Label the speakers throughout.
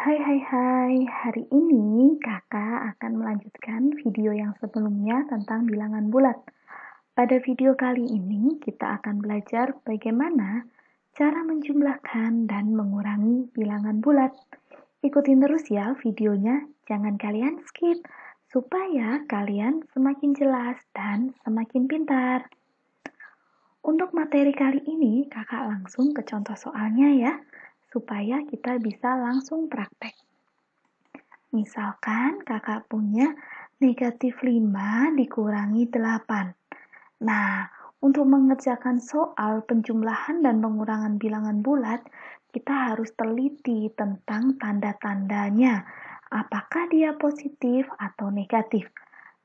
Speaker 1: Hai, hari ini kakak akan melanjutkan video yang sebelumnya tentang bilangan bulat. Pada video kali ini kita akan belajar bagaimana cara menjumlahkan dan mengurangi bilangan bulat. Ikutin terus ya videonya, jangan kalian skip, supaya kalian semakin jelas dan semakin pintar. Untuk materi kali ini kakak langsung ke contoh soalnya ya, supaya kita bisa langsung praktek. Misalkan kakak punya negatif 5 dikurangi 8. Nah, untuk mengerjakan soal penjumlahan dan pengurangan bilangan bulat, kita harus teliti tentang tanda-tandanya. Apakah dia positif atau negatif?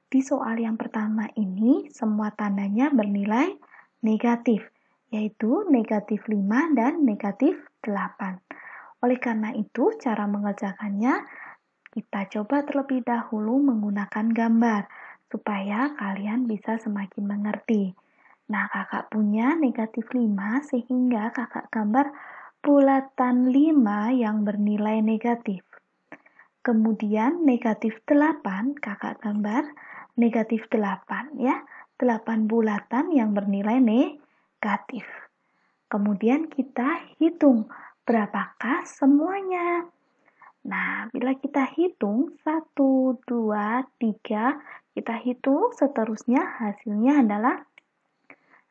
Speaker 1: Di soal yang pertama ini, semua tandanya bernilai negatif, yaitu negatif 5 dan negatif 8. Oleh karena itu, cara mengerjakannya kita coba terlebih dahulu menggunakan gambar, supaya kalian bisa semakin mengerti. Nah, kakak punya negatif 5, sehingga kakak gambar bulatan 5 yang bernilai negatif. Kemudian negatif 8, kakak gambar negatif 8 ya, 8 bulatan yang bernilai negatif. Kemudian kita hitung berapakah semuanya. Nah, bila kita hitung 1, 2, 3, kita hitung seterusnya hasilnya adalah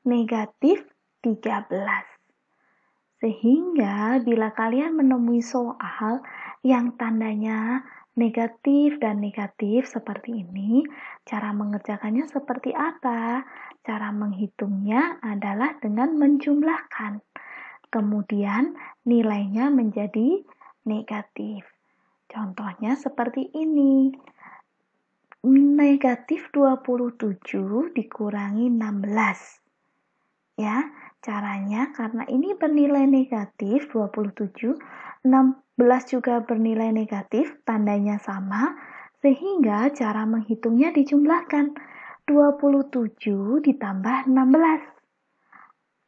Speaker 1: negatif 13. Sehingga bila kalian menemui soal yang tandanya negatif dan negatif seperti ini, cara mengerjakannya seperti apa? Cara menghitungnya adalah dengan menjumlahkan. Kemudian nilainya menjadi negatif. Contohnya seperti ini. Negatif 27 dikurangi 16. Ya, caranya karena ini bernilai negatif 27, 16 juga bernilai negatif, tandanya sama, sehingga cara menghitungnya dijumlahkan. 27 ditambah 16.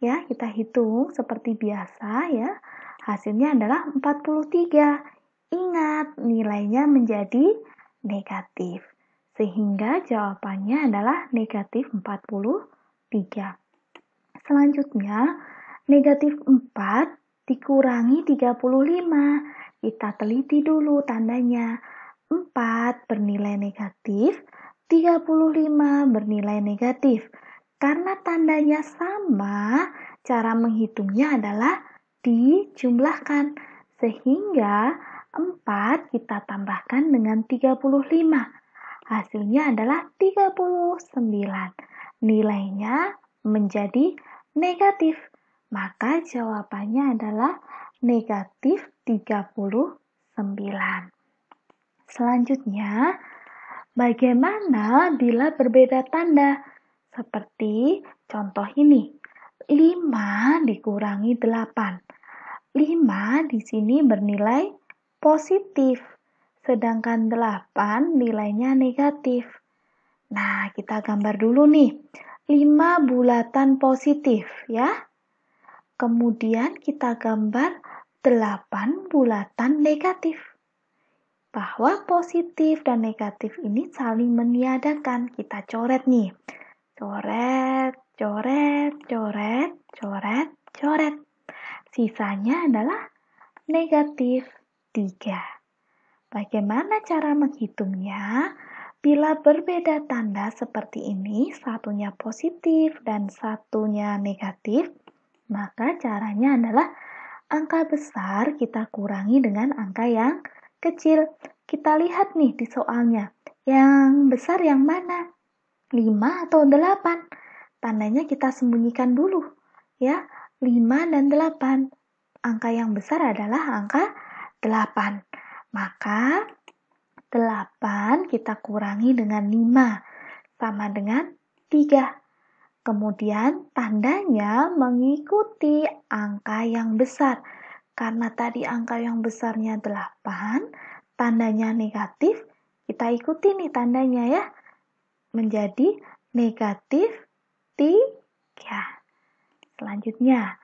Speaker 1: Ya, kita hitung seperti biasa ya. Hasilnya adalah 43. Ingat, nilainya menjadi negatif. Sehingga jawabannya adalah negatif 43. Selanjutnya, negatif 4 dikurangi 35. Kita teliti dulu tandanya. 4 bernilai negatif, 35 bernilai negatif. Karena tandanya sama, cara menghitungnya adalah dijumlahkan. Sehingga 4 kita tambahkan dengan 35. Hasilnya adalah 39. Nilainya menjadi negatif. Maka jawabannya adalah negatif 39. Selanjutnya, bagaimana bila berbeda tanda? Seperti contoh ini. 5 dikurangi 8. 5 di sini bernilai positif, sedangkan 8 nilainya negatif. Nah, kita gambar dulu nih. 5 bulatan positif ya. Kemudian kita gambar 8 bulatan negatif. Bahwa positif dan negatif ini saling meniadakan. Kita coret nih. Coret, coret, coret, coret, coret. Sisanya adalah negatif 3. Bagaimana cara menghitungnya? Bila berbeda tanda seperti ini, satunya positif dan satunya negatif, maka caranya adalah angka besar kita kurangi dengan angka yang kecil. Kita lihat nih di soalnya, yang besar yang mana? 5 atau 8? Tandanya kita sembunyikan dulu ya, 5 dan 8. Angka yang besar adalah angka 8. Maka 8 kita kurangi dengan 5 sama dengan 3. Kemudian tandanya mengikuti angka yang besar. Karena tadi angka yang besarnya 8, tandanya negatif, kita ikuti nih tandanya ya. Menjadi negatif 3. Selanjutnya,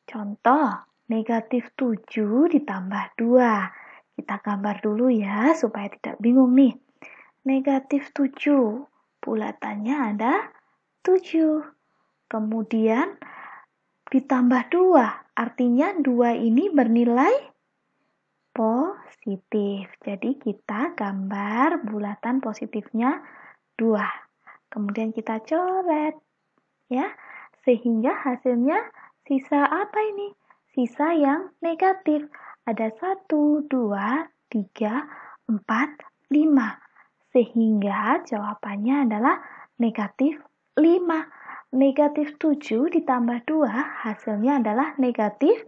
Speaker 1: contoh negatif 7 ditambah 2. Kita gambar dulu ya, supaya tidak bingung nih. Negatif 7, bulatannya ada 7. Kemudian ditambah 2, artinya 2 ini bernilai positif. Jadi kita gambar bulatan positifnya 2. Kemudian kita coret ya. Sehingga hasilnya sisa apa ini? Sisa yang negatif. Ada 1, 2, 3, 4, 5. Sehingga jawabannya adalah negatif 5. Negatif 7 ditambah 2 hasilnya adalah negatif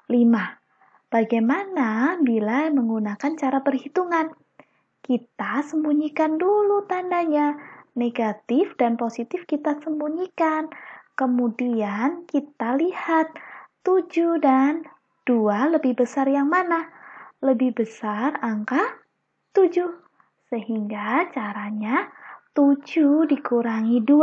Speaker 1: 5. Bagaimana bila menggunakan cara perhitungan? Kita sembunyikan dulu tandanya. Negatif dan positif kita sembunyikan. Kemudian kita lihat 7 dan 2 lebih besar yang mana? Lebih besar angka 7. Sehingga caranya 7 dikurangi 2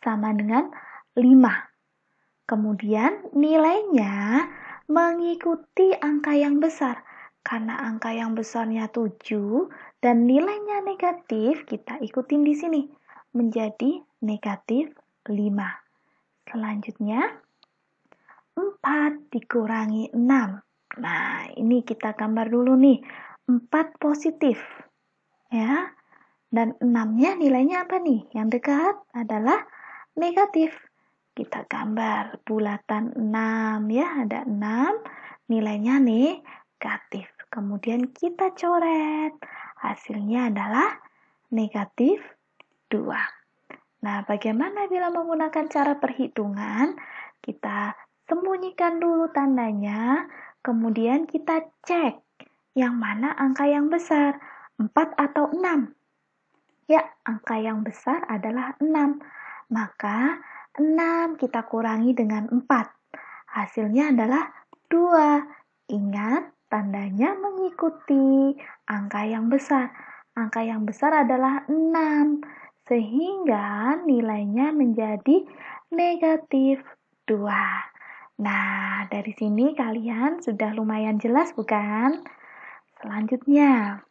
Speaker 1: sama dengan 5. Kemudian nilainya mengikuti angka yang besar. Karena angka yang besarnya 7 dan nilainya negatif, kita ikutin di sini menjadi negatif 5. Selanjutnya 4 dikurangi 6. Nah, ini kita gambar dulu nih. 4 positif. Ya. Dan 6-nya nilainya apa nih? Yang dekat adalah negatif. Kita gambar bulatan 6 ya, ada 6, nilainya negatif. Kemudian kita coret. Hasilnya adalah negatif 2. Nah, bagaimana bila menggunakan cara perhitungan? Kita sembunyikan dulu tandanya, kemudian kita cek yang mana angka yang besar, 4 atau 6. Ya, angka yang besar adalah 6. Maka 6 kita kurangi dengan 4. Hasilnya adalah 2. Ingat, tandanya mengikuti angka yang besar. Angka yang besar adalah 6. Sehingga nilainya menjadi negatif 2. Nah, dari sini kalian sudah lumayan jelas bukan? Selanjutnya,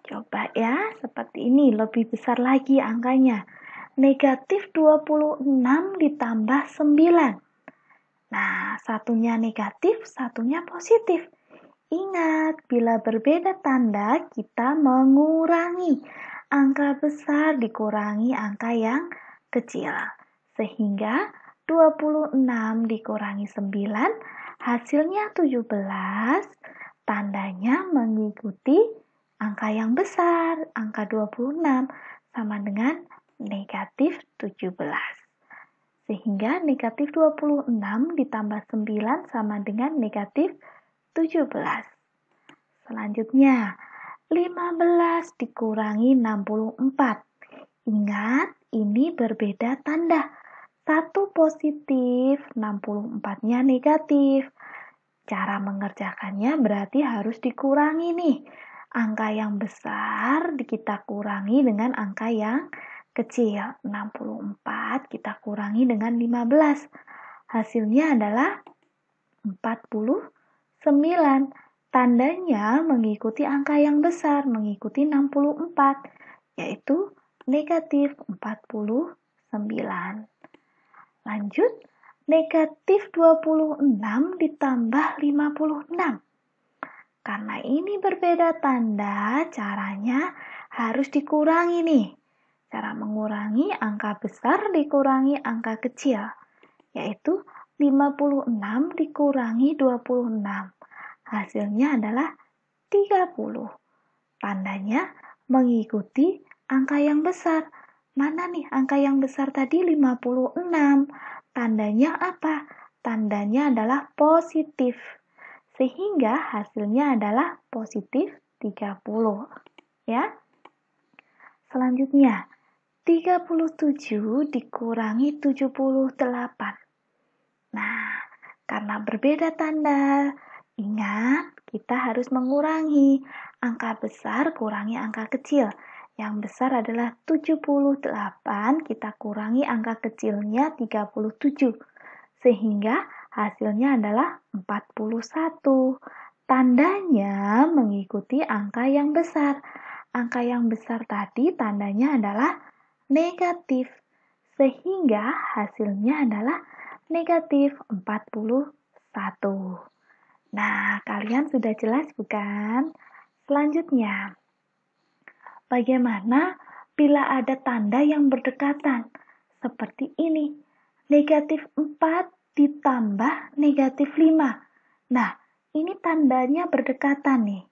Speaker 1: coba ya, seperti ini, lebih besar lagi angkanya. Negatif 26 ditambah 9. Nah, satunya negatif, satunya positif. Ingat, bila berbeda tanda, kita mengurangi. Angka besar dikurangi angka yang kecil. Sehingga 26 dikurangi 9, hasilnya 17. Tandanya mengikuti angka yang besar. Angka 26 sama dengan negatif 17. Sehingga negatif 26 ditambah 9 sama dengan negatif 17. Selanjutnya, 15 dikurangi 64. Ingat, ini berbeda tanda. Satu positif, 64-nya negatif. Cara mengerjakannya berarti harus dikurangi nih. Angka yang besar kita kurangi dengan angka yang kecil. 64 kita kurangi dengan 15. Hasilnya adalah 49. Tandanya mengikuti angka yang besar, mengikuti 64, yaitu negatif 49. Lanjut, negatif 26 ditambah 56. Karena ini berbeda tanda, caranya harus dikurangi nih. Cara mengurangi angka besar dikurangi angka kecil, yaitu 56 dikurangi 26. Hasilnya adalah 30. Tandanya mengikuti angka yang besar. Mana nih angka yang besar tadi? 56. Tandanya apa? Tandanya adalah positif. Sehingga hasilnya adalah positif 30. Ya. Selanjutnya, 37 dikurangi 78. Nah, karena berbeda tanda, ingat kita harus mengurangi. Angka besar kurangi angka kecil. Yang besar adalah 78, kita kurangi angka kecilnya 37. Sehingga hasilnya adalah 41. Tandanya mengikuti angka yang besar. Angka yang besar tadi tandanya adalah negatif. Sehingga hasilnya adalah negatif 41. Nah, kalian sudah jelas bukan? Selanjutnya, bagaimana bila ada tanda yang berdekatan? Seperti ini, negatif 4 ditambah negatif 5. Nah, ini tandanya berdekatan nih.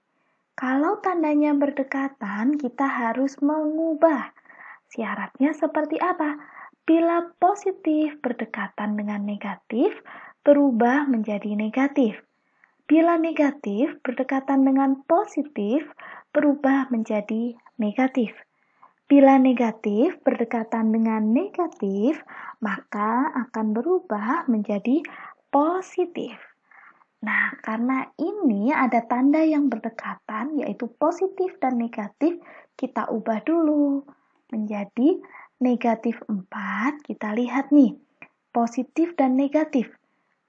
Speaker 1: Kalau tandanya berdekatan, kita harus mengubah. Syaratnya seperti apa? Bila positif berdekatan dengan negatif, berubah menjadi negatif. Bila negatif berdekatan dengan positif, berubah menjadi negatif. Bila negatif berdekatan dengan negatif, maka akan berubah menjadi positif. Nah, karena ini ada tanda yang berdekatan, yaitu positif dan negatif, kita ubah dulu menjadi negatif 4. Kita lihat nih, positif dan negatif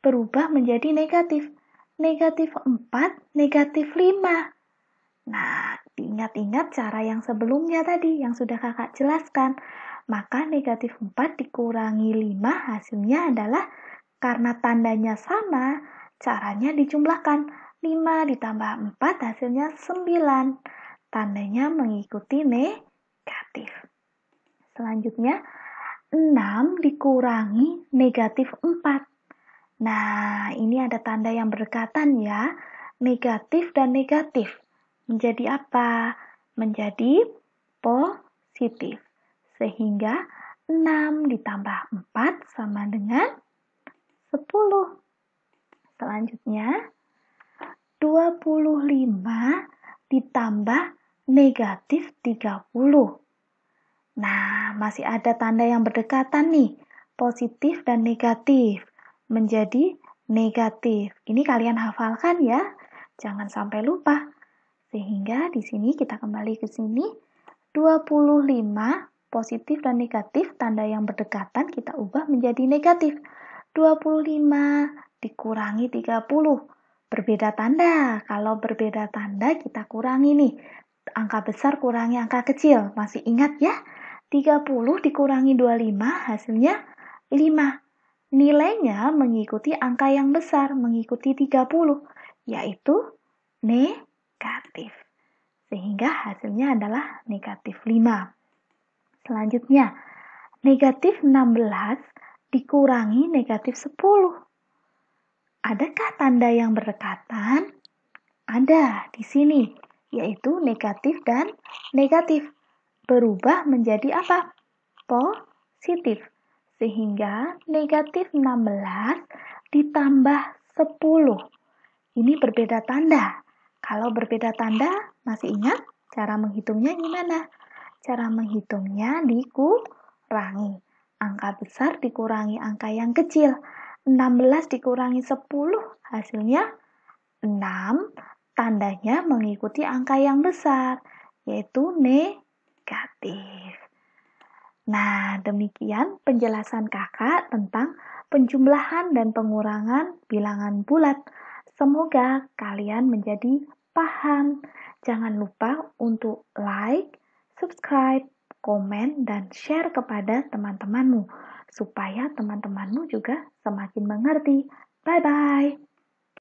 Speaker 1: berubah menjadi negatif. Negatif 4, negatif 5. Nah, ingat-ingat cara yang sebelumnya tadi yang sudah kakak jelaskan. Maka negatif 4 dikurangi 5 hasilnya adalah karena tandanya sama, caranya dijumlahkan. 5 ditambah 4 hasilnya 9. Tandanya mengikuti negatif. Selanjutnya, 6 dikurangi negatif 4. Nah, ini ada tanda yang berdekatan ya. Negatif dan negatif. Menjadi apa? Menjadi positif. Sehingga 6 ditambah 4 sama dengan 10. Selanjutnya, 25 ditambah negatif 30. Nah, masih ada tanda yang berdekatan nih. Positif dan negatif. Menjadi negatif. Ini kalian hafalkan ya. Jangan sampai lupa. Sehingga di sini kita kembali ke sini. 25 positif dan negatif, tanda yang berdekatan kita ubah menjadi negatif. 25 dikurangi 30. Berbeda tanda. Kalau berbeda tanda kita kurangi nih. Angka besar kurangi angka kecil. Masih ingat ya? 30 dikurangi 25 hasilnya 5. Nilainya mengikuti angka yang besar, mengikuti 30, yaitu negatif. Sehingga hasilnya adalah negatif 5. Selanjutnya, negatif 16 dikurangi negatif 10. Adakah tanda yang berdekatan? Ada di sini, yaitu negatif dan negatif. Berubah menjadi apa? Positif. Sehingga negatif 16 ditambah 10. Ini berbeda tanda. Kalau berbeda tanda, masih ingat cara menghitungnya gimana? Cara menghitungnya dikurangi. Angka besar dikurangi angka yang kecil. 16 dikurangi 10, hasilnya 6. Tandanya mengikuti angka yang besar, yaitu negatif. Nah, demikian penjelasan kakak tentang penjumlahan dan pengurangan bilangan bulat. Semoga kalian menjadi paham. Jangan lupa untuk like, subscribe, komen, dan share kepada teman-temanmu, supaya teman-temanmu juga semakin mengerti. Bye-bye.